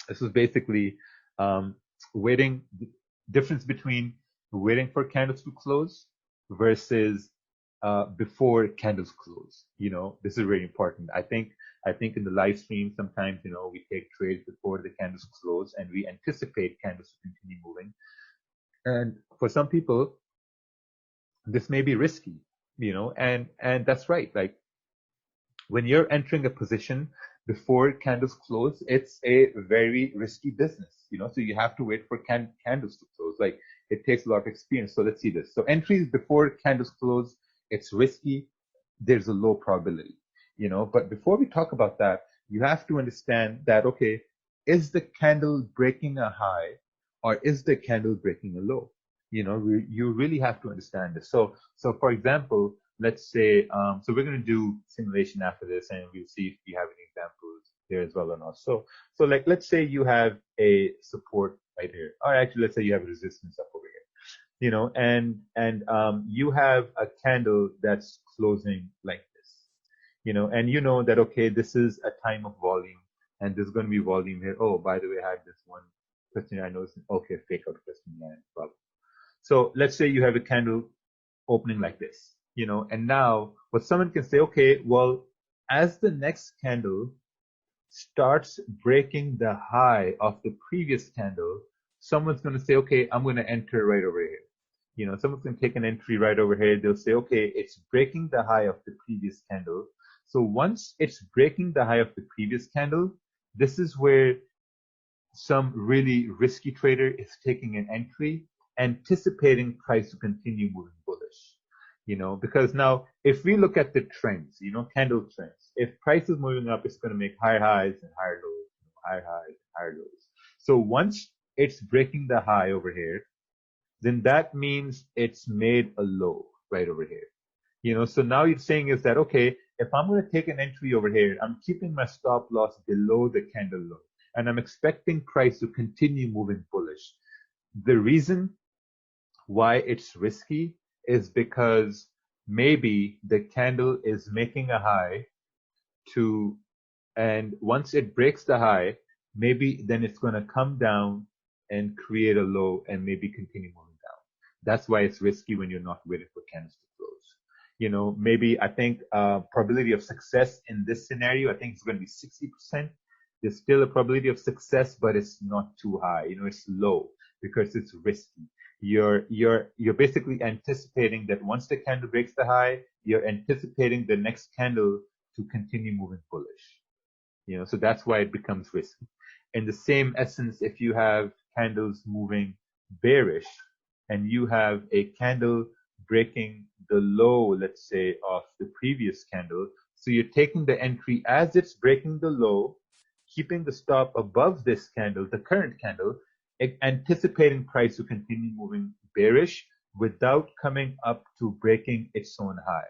This was basically um, waiting, difference between waiting for candles to close versus before candles close. This is really important. I think in the live stream sometimes we take trades before the candles close and we anticipate candles to continue moving. And for some people, this may be risky, and that's right. Like when you're entering a position before candles close, it's a very risky business, so you have to wait for candles to close. Like it takes a lot of experience. So let's see this. So entries before candles close, it's risky. There's a low probability, but before we talk about that, you have to understand that, okay, is the candle breaking a high or is the candle breaking a low? You really have to understand this. So for example, let's say, so we're going to do simulation after this and we'll see if we have any examples here as well or not. So like, let's say you have a support right here, or actually, let's say you have a resistance up over here, and you have a candle that's closing like this, and you know that, okay, this is a time of volume and there's going to be volume here. Oh, by the way, I had this one question I noticed. Okay, fake out question. Yeah, problem. So let's say you have a candle opening like this, and now what someone can say, okay, well, as the next candle starts breaking the high of the previous candle, someone's going to say, okay, I'm going to enter right over here. Someone's going to take an entry right over here. They'll say, okay, it's breaking the high of the previous candle. So once it's breaking the high of the previous candle, this is where some really risky trader is taking an entry, anticipating price to continue moving bullish. Because now if we look at the trends, candle trends, if price is moving up, it's going to make higher highs and higher lows, higher highs and higher lows. So once it's breaking the high over here, then that means it's made a low right over here. So now you're saying is that, okay, if I'm going to take an entry over here, I'm keeping my stop loss below the candle low, and I'm expecting price to continue moving bullish. The reason why it's risky is because maybe the candle is making a high and once it breaks the high, maybe then it's going to come down and create a low and maybe continue moving down. That's why it's risky when you're not waiting for candles to close. Maybe I think probability of success in this scenario, I think it's going to be 60%. There's still a probability of success, but it's not too high. It's low because it's risky. You're basically anticipating that once the candle breaks the high, you're anticipating the next candle to continue moving bullish. So that's why it becomes risky. In the same essence, if you have candles moving bearish and you have a candle breaking the low, let's say, of the previous candle, so you're taking the entry as it's breaking the low, keeping the stop above this candle, the current candle, anticipating price to continue moving bearish without coming up to breaking its own high.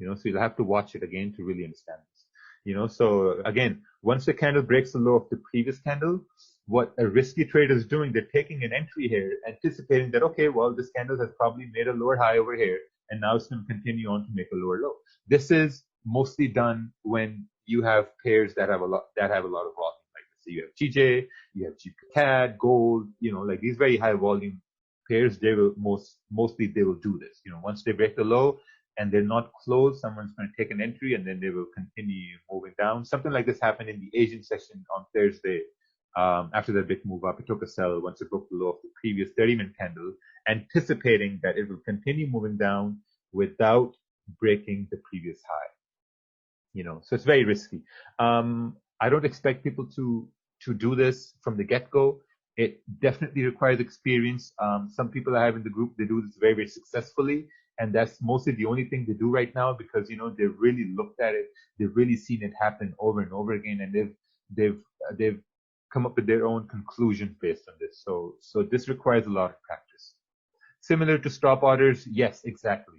So you'll have to watch it again to really understand this. So again, once the candle breaks the low of the previous candle, what a risky trader is doing, they're taking an entry here, anticipating that, okay, well, this candle has probably made a lower high over here, and now it's going to continue on to make a lower low. This is mostly done when you have pairs that have a lot of volume. Like, let's say you have TJ, you have GP gold, like these very high volume pairs, they will mostly they will do this. Once they break the low and they're not closed, someone's going to take an entry and then they will continue moving down. Something like this happened in the Asian session on Thursday. After the big move up, it took a sell once it broke the low of the previous 30-minute candle, anticipating that it will continue moving down without breaking the previous high. So it's very risky. I don't expect people to do this from the get-go. It definitely requires experience. Some people I have in the group, they do this very, very successfully. And that's mostly the only thing they do right now because, they've really looked at it. They've really seen it happen over and over again. And they've come up with their own conclusions based on this. So this requires a lot of practice. Similar to stop orders. Yes, exactly.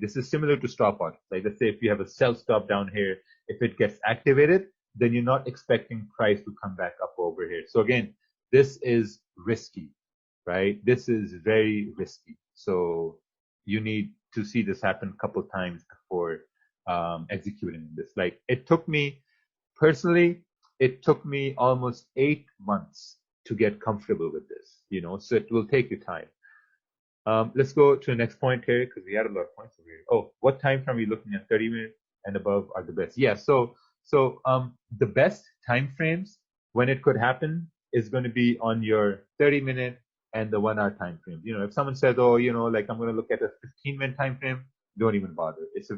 This is similar to stop orders. Like, let's say if you have a sell stop down here, if it gets activated, then you're not expecting price to come back up over here. So again, this is risky, right? This is very risky. So you need to see this happen a couple times before executing this. Like, it took me personally, it took me almost 8 months to get comfortable with this, so it will take you time. Let's go to the next point here because we had a lot of points over here. Oh, what time frame are we looking at? 30 minutes and above are the best. Yeah, so the best time frames when it could happen is going to be on your 30-minute and the 1 hour time frame. If someone says, oh, like I'm going to look at a 15-minute time frame, don't even bother. It's a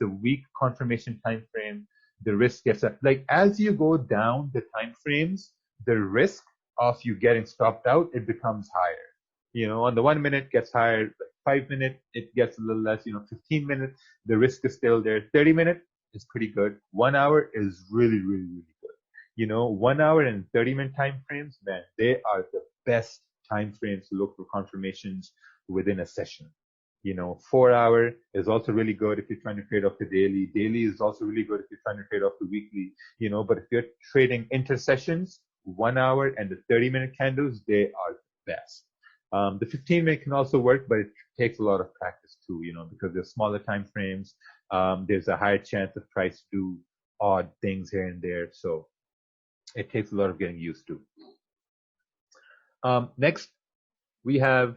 weak confirmation time frame. The risk gets like as you go down the time frames, the risk of you getting stopped out, it becomes higher. On the 1 minute gets higher, like 5 minute, it gets a little less, 15 minutes, the risk is still there. 30-minute is pretty good. 1 hour is really, really, really good. 1 hour and 30-minute time frames, man, they are the best time frames to look for confirmations within a session. 4 hour is also really good if you're trying to trade off the daily. Daily is also really good if you're trying to trade off the weekly, but if you're trading intersessions, 1 hour and the 30-minute candles, they are the best. The 15-minute can also work, but it takes a lot of practice too, because there's smaller time frames. There's a higher chance of price to do odd things here and there. So it takes a lot of getting used to. Next, we have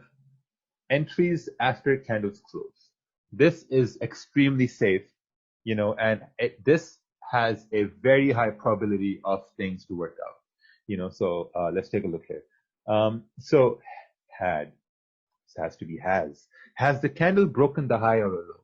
entries after candles close. This is extremely safe, and this has a very high probability of things to work out. So let's take a look here. So this has to be has the candle broken the high or the low?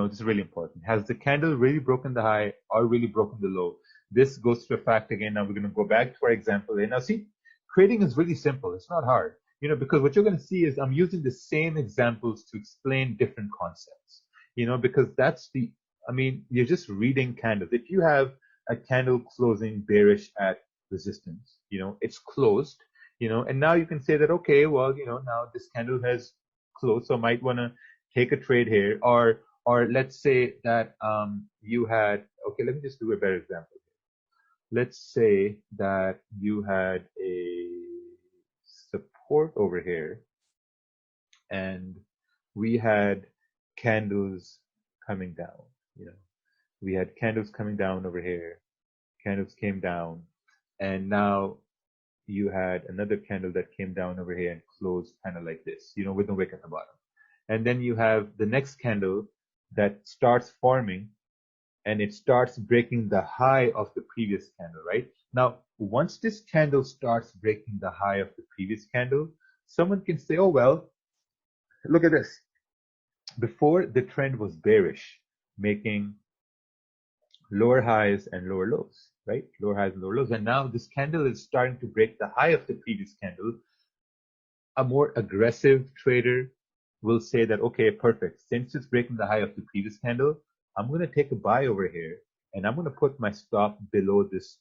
This is really important. Has the candle really broken the high or really broken the low? This goes to a fact again. Now we're going to go back to our example. And now see, trading is really simple. It's not hard, because what you're going to see is I'm using the same examples to explain different concepts, because you're just reading candles. If you have a candle closing bearish at resistance, it's closed, and now you can say that, okay, well, now this candle has closed, so I might want to take a trade here, or let's say that you had, okay, let me just do a better example. Let's say that you had a support over here, and we had candles coming down, we had candles coming down over here, candles came down, and now you had another candle that came down over here and closed kind of like this, with no wick at the bottom. And then you have the next candle that starts forming, and it starts breaking the high of the previous candle, right? Now, once this candle starts breaking the high of the previous candle, someone can say, oh, well, look at this. Before, the trend was bearish, making lower highs and lower lows, right? Lower highs and lower lows. And now this candle is starting to break the high of the previous candle. A more aggressive trader will say that, okay, perfect. Since it's breaking the high of the previous candle, I'm going to take a buy over here, and I'm going to put my stop below this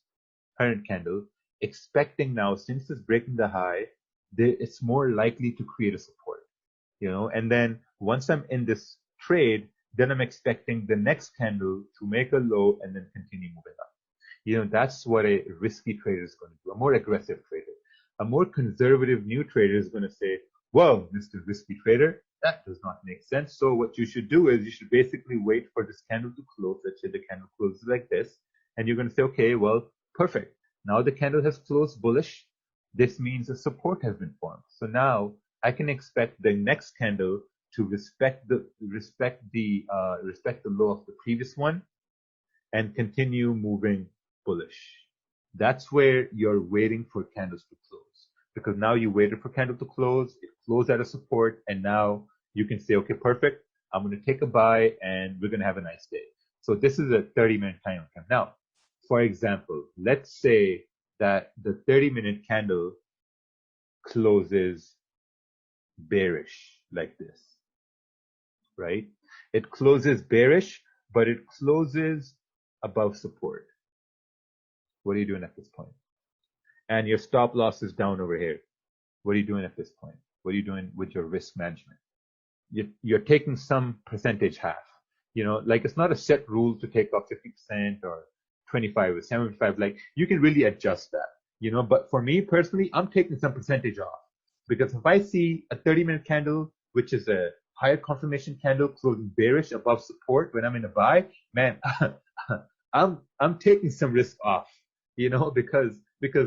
current candle, expecting now, since it's breaking the high, it's more likely to create a support, and then once I'm in this trade, then I'm expecting the next candle to make a low and then continue moving up. That's what a risky trader is going to do, a more aggressive trader. A more conservative new trader is going to say, well, Mr. Risky Trader, that does not make sense. So what you should do is you should basically wait for this candle to close. Let's say the candle closes like this, and you're going to say, okay, well, perfect. Now the candle has closed bullish. This means a support has been formed. So now I can expect the next candle to respect the low of the previous one and continue moving bullish. That's where you're waiting for candles to close, because now you waited for candle to close, it closed at a support, and now you can say, okay, perfect, I'm going to take a buy and we're going to have a nice day. So this is a 30-minute time frame. Now, for example, let's say that the 30-minute candle closes bearish like this, right? It closes bearish, but it closes above support. What are you doing at this point? And your stop loss is down over here. What are you doing at this point? What are you doing with your risk management? You're taking some percentage half. Like it's not a set rule to take off 50% or 25 or 75. Like you can really adjust that, but for me personally, I'm taking some percentage off, because if I see a 30-minute candle, which is a higher confirmation candle closing bearish above support when I'm in a buy, man, I'm taking some risk off, because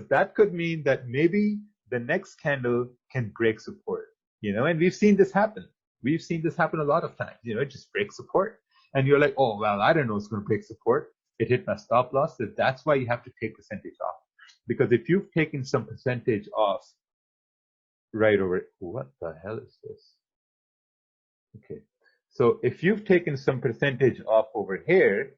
that could mean that maybe the next candle can break support, and we've seen this happen. We've seen this happen a lot of times, it just breaks support. And you're like, oh, well, I don't know it's going to break support. It hit my stop loss. So that's why you have to take percentage off. Because if you've taken some percentage off right over, what the hell is this? Okay. So if you've taken some percentage off over here,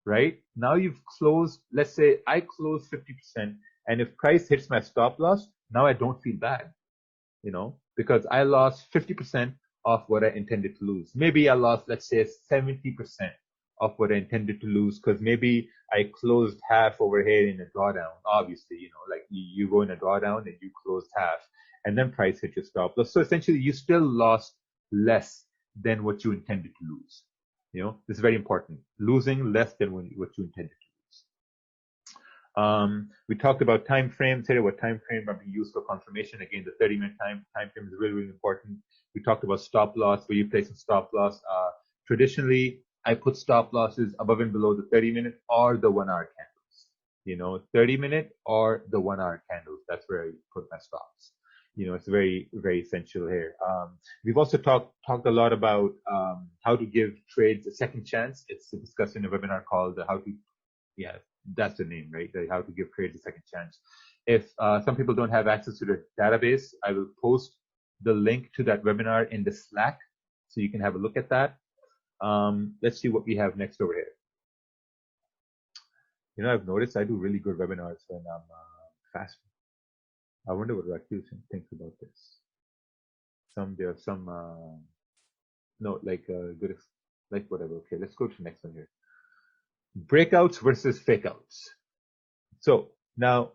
right? Now you've closed, let's say I close 50%, and if price hits my stop loss, now I don't feel bad, because I lost 50% of what I intended to lose. Maybe I lost, let's say, 70% of what I intended to lose, because maybe I closed half over here in a drawdown. Obviously, like you go in a drawdown and you closed half, and then price hit your stop loss. So essentially, you still lost less than what you intended to lose. This is very important. Losing less than what you intended to lose. We talked about time frames here, what time frame are being used for confirmation. Again, the 30-minute time frame is really, really important. We talked about stop loss, where you place a stop loss. Traditionally, I put stop losses above and below the 30-minute or the 1-hour candles. 30-minute or the 1-hour candles. That's where I put my stops. It's very, very essential here. We've also talked a lot about how to give trades a second chance. It's discussed in a webinar called yeah, that's the name, right? How to give trades a second chance. If some people don't have access to the database, I will post the link to that webinar in the Slack, so you can have a look at that. Let's see what we have next over here. I've noticed I do really good webinars when I'm fasting. I wonder what Rakesh thinks about this. Good, like whatever. Okay, let's go to the next one here. Breakouts versus fakeouts. So now,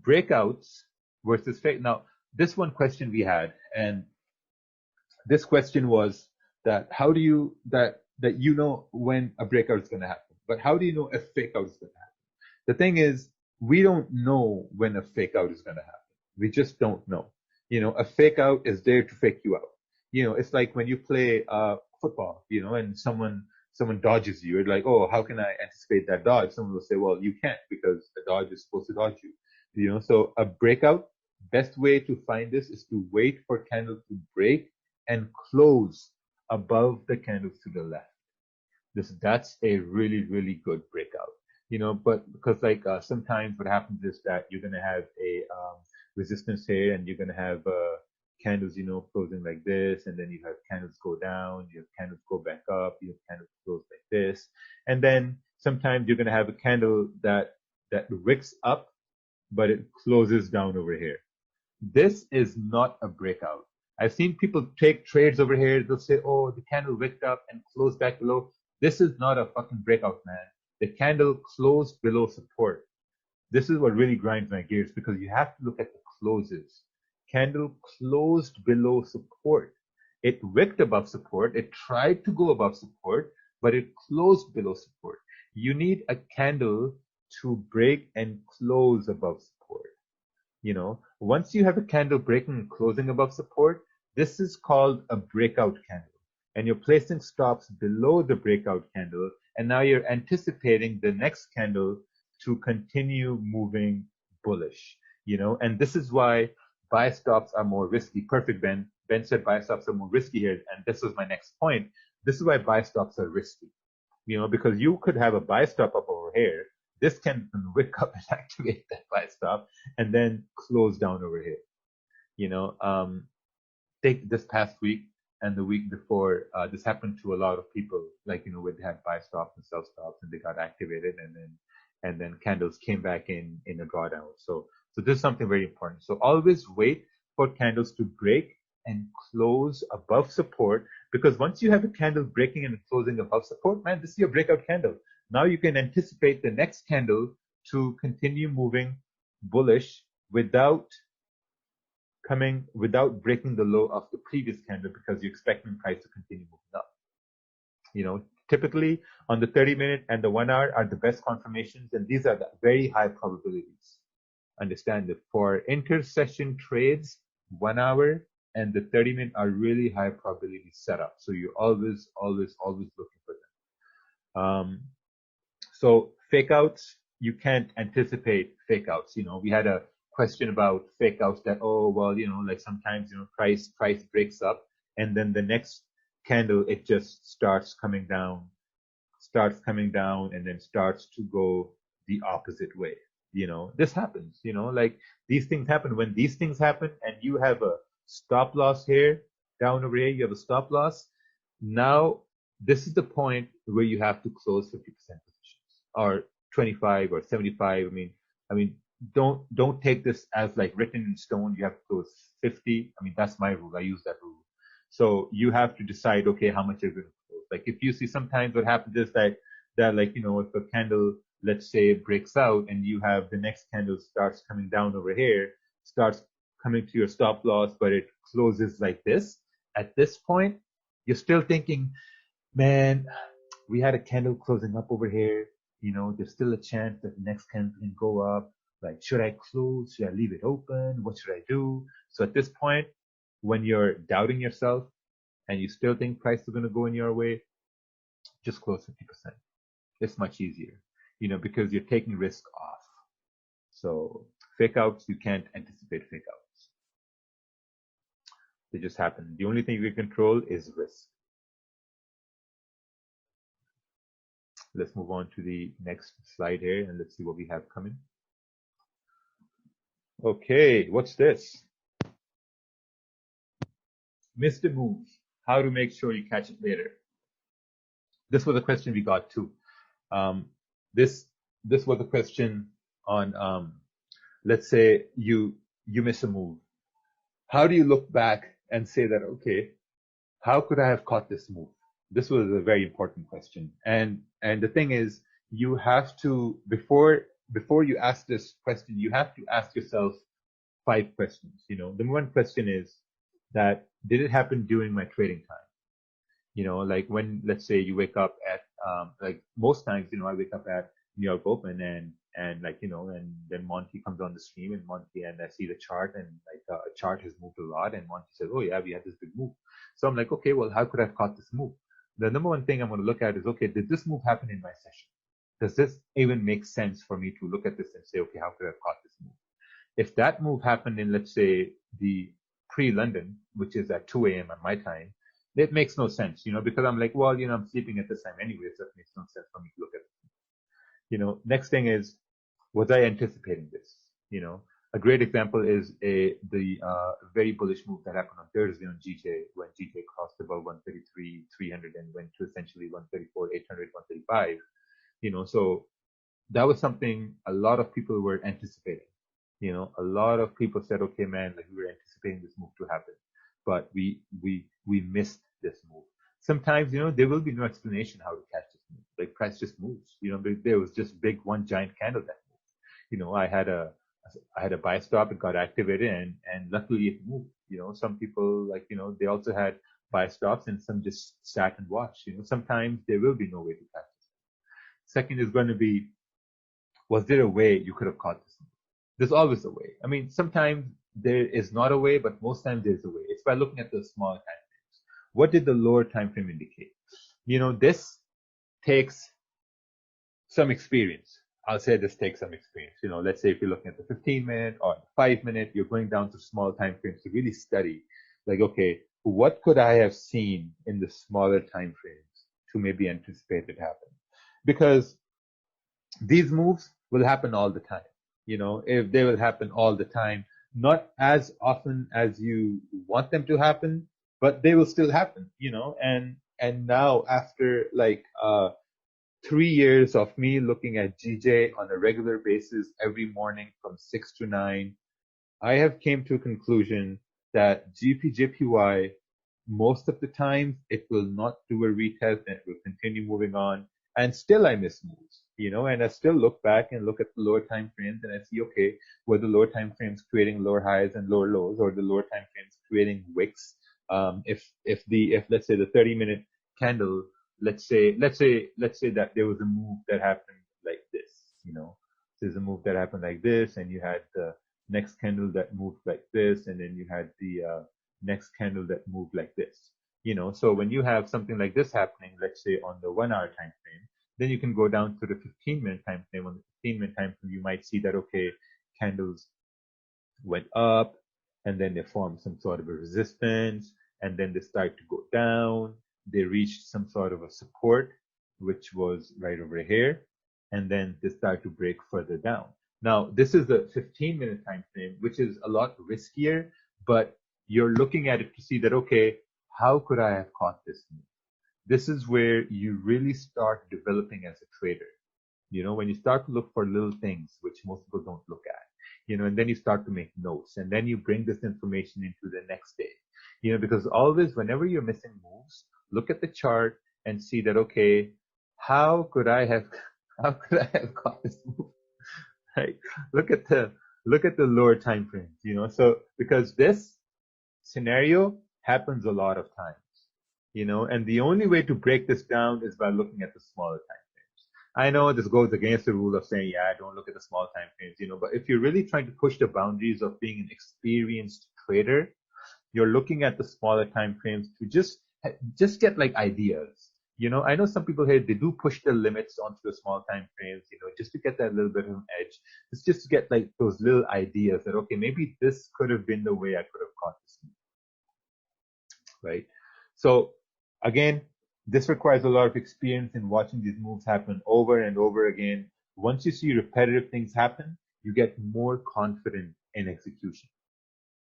breakouts versus fake. Now, this one question we had, and this question was that how do you that when a breakout is going to happen, but how do you know if fakeout is going to happen? The thing is, we don't know when a fakeout is going to happen. We just don't know. A fake out is there to fake you out. It's like when you play football, and someone dodges you. It's like, oh, how can I anticipate that dodge? Someone will say, well, you can't, because the dodge is supposed to dodge you. So a breakout, best way to find this is to wait for candles to break and close above the candles to the left. That's a really, really good breakout. But because sometimes what happens is that you're going to have a resistance here, and you're going to have candles, closing like this, and then you have candles go down, you have candles go back up, you have candles close like this, and then sometimes you're going to have a candle that wicks up, but it closes down over here. This is not a breakout. I've seen people take trades over here. They'll say, oh, the candle wicked up and closed back below. This is not a fucking breakout, man. The candle closed below support. This is what really grinds my gears, because you have to look at the closes. Candle closed below support. It wicked above support. It tried to go above support, but it closed below support. You need a candle to break and close above support. Once you have a candle breaking and closing above support, this is called a breakout candle. And you're placing stops below the breakout candle, and now you're anticipating the next candle to continue moving bullish, and this is why buy stops are more risky. Perfect, Ben. Ben said buy stops are more risky here, and this was my next point. This is why buy stops are risky, because you could have a buy stop up over here. This can wick up and activate that buy stop, and then close down over here. Take this past week and the week before, this happened to a lot of people, where they had buy stops and sell stops, and they got activated, and then candles came back in a drawdown. So this is something very important. So always wait for candles to break and close above support, because once you have a candle breaking and closing above support, man, this is your breakout candle. Now you can anticipate the next candle to continue moving bullish without breaking the low of the previous candle, because you're expecting price to continue moving up. Typically on the 30-minute and the 1 hour are the best confirmations, and these are the very high probabilities. Understand that for inter-session trades, 1 hour and the 30-minute are really high probability setup. So you're always looking for them. So fake outs, you can't anticipate fake outs. We had a question about fake outs that, oh, well, like sometimes, price breaks up and then the next candle, it just starts coming down and then starts to go the opposite way. This happens, like these things happen. When these things happen and you have a stop loss here, down over here, you have a stop loss. Now, this is the point where you have to close 50% positions or 25 or 75. I mean, don't take this as like written in stone. You have to close 50. That's my rule. I use that rule. So you have to decide, okay, how much you're going to close. Like if you see sometimes what happens is that like, if a candle, let's say, breaks out and you have the next candle starts coming down over here, starts coming to your stop loss, but it closes like this. At this point, you're still thinking, man, we had a candle closing up over here. There's still a chance that the next candle can go up. Like, should I close? Should I leave it open? What should I do? So at this point, when you're doubting yourself and you still think price is going to go in your way, just close 50%. It's much easier, because you're taking risk off. So fake outs, you can't anticipate fake outs. They just happen. The only thing you can control is risk. Let's move on to the next slide here and let's see what we have coming. Okay, what's this? Missed a move. How to make sure you catch it later. This was a question we got too. This was a question on, let's say you miss a move. How do you look back and say that, okay, how could I have caught this move? This was a very important question. And the thing is, you have to, before you ask this question, you have to ask yourself 5 questions. The one question is that, did it happen during my trading time? Like when, let's say you wake up at, like most times, I wake up at New York Open and like, and then Monty comes on the stream and I see the chart and like a chart has moved a lot and Monty says, oh yeah, we had this big move. So I'm like, okay, well, how could I have caught this move? The number one thing I'm going to look at is, okay, did this move happen in my session? Does this even make sense for me to look at this and say, okay, how could I have caught this move? If that move happened in, let's say, the pre-London, which is at 2 a.m. at my time, it makes no sense, because I'm like, well, I'm sleeping at this time anyway, so it makes no sense for me to look at it. Next thing is, was I anticipating this? A great example is the very bullish move that happened on Thursday on GJ when GJ crossed above 133, 300 and went to essentially 134, 800, 135. So that was something a lot of people were anticipating. A lot of people said, okay, man, like we were anticipating this move to happen, but we missed this move. Sometimes, there will be no explanation how to catch this move. Like price just moves. There was just one giant candle that moved. I had a buy stop, it got activated and luckily it moved. Some people like, they also had buy stops and some just sat and watched. Sometimes there will be no way to catch this. Second is going to be, was there a way you could have caught this move? There's always a way. Sometimes there is not a way, but most times there's a way. It's by looking at the small time frames. What did the lower time frame indicate? This takes some experience. I'll say this takes some experience. Let's say if you're looking at the 15-minute or the 5-minute, you're going down to small time frames to really study. Like, okay, what could I have seen in the smaller time frames to maybe anticipate it happen? Because these moves will happen all the time. If they will happen all the time, not as often as you want them to happen, but they will still happen, and now after like 3 years of me looking at GJ on a regular basis every morning from 6 to 9, I have came to a conclusion that GPJPY, most of the time, it will not do a retest and it will continue moving on. And still I miss moves, and I still look back and look at the lower time frames and I see, okay, were the lower time frames creating lower highs and lower lows, or the lower time frames creating wicks? If let's say the 30-minute candle, let's say that there was a move that happened like this, there's a move that happened like this, and you had the next candle that moved like this, and then you had the next candle that moved like this. So when you have something like this happening, let's say on the 1 hour time frame, Then you can go down to the 15-minute time frame. On the 15-minute time frame, you might see that, okay, candles went up and then they formed some sort of a resistance and then they start to go down. They reached some sort of a support, which was right over here, and then they start to break further down. Now, this is the 15-minute time frame, which is a lot riskier, but you're looking at it to see that, okay, how could I have caught this move? This is where you really start developing as a trader. When you start to look for little things, which most people don't look at, and then you start to make notes, and then you bring this information into the next day, because always, whenever you're missing moves, look at the chart and see that, okay, how could I have caught this move? Right? Look at the lower time frames, so because this scenario happens a lot of times, and the only way to break this down is by looking at the smaller time frames. I know this goes against the rule of saying, yeah, don't look at the small time frames, but if you're really trying to push the boundaries of being an experienced trader, you're looking at the smaller time frames to just get like ideas. I know some people here, they do push the limits onto the small time frames, just to get that little bit of an edge. It's just to get like those little ideas that, okay, maybe this could have been the way I could have caught this, right? So again, this requires a lot of experience in watching these moves happen over and over again. Once you see repetitive things happen, you get more confident in execution.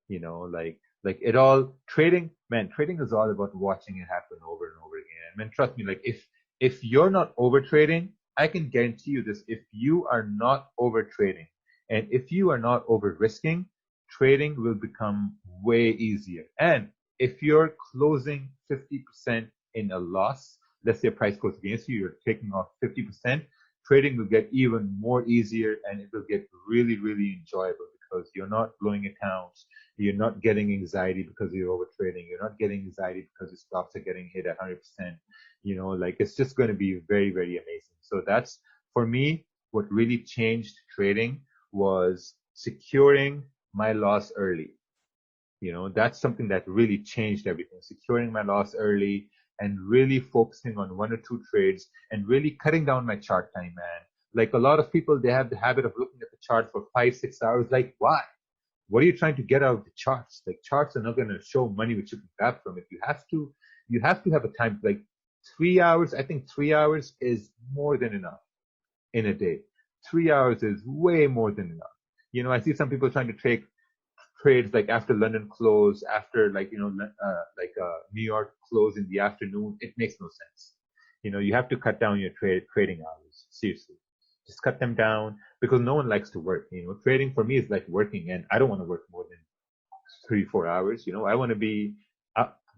Like it all trading, man, trading is all about watching it happen over and over again. Man, trust me, like if you're not over trading, I can guarantee you this, if you are not over trading and if you are not over risking, trading will become way easier. And if you're closing 50% in a loss, let's say price goes against you, you're taking off 50%, trading will get even more easier and it will get really, really enjoyable because you're not blowing accounts. You're not getting anxiety because you're over trading. You're not getting anxiety because your stocks are getting hit 100%. Like it's just going to be very, very amazing. So that's, for me, what really changed trading was securing my loss early. That's something that really changed everything. Securing my loss early and really focusing on one or two trades and really cutting down my chart time, man. Like a lot of people, they have the habit of looking at the chart for 5-6 hours. Like, why? What are you trying to get out of the charts? Like charts are not going to show money which you can grab from it. You have to have a time, like 3 hours. I think 3 hours is more than enough in a day. 3 hours is way more than enough. I see some people trying to take trades like after London close, after New York close in the afternoon. It makes no sense. You have to cut down your trading hours. Seriously, just cut them down because no one likes to work. Trading for me is like working, and I don't want to work more than 3-4 hours. I want to be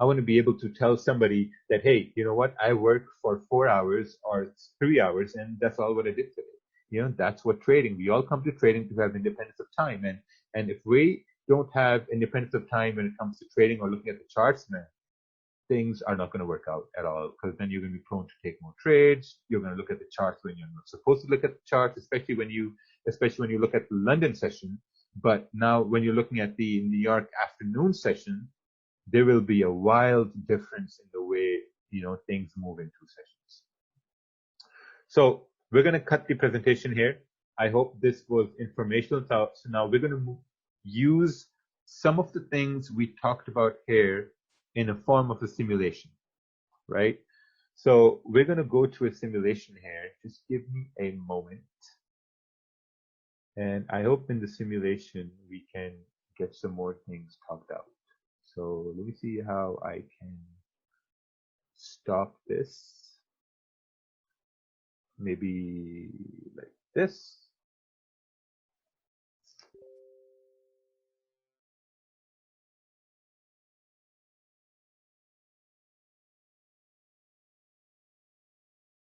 I want to be able to tell somebody that, hey, you know what, I worked for 4 hours or 3 hours, and that's all what I did today. That's what trading. We all come to trading to have independence of time, and if we don't have independence of time when it comes to trading or looking at the charts, man, things are not going to work out at all because then you're going to be prone to take more trades. You're going to look at the charts when you're not supposed to look at the charts, especially when you look at the London session. But now when you're looking at the New York afternoon session, there will be a wild difference in the way, things move in two sessions. So we're going to cut the presentation here. I hope this was informational. So now we're going to use some of the things we talked about here in a form of a simulation, right? So we're going to go to a simulation here. Just give me a moment. And I hope in the simulation we can get some more things talked out. So let me see how I can stop this. Maybe like this.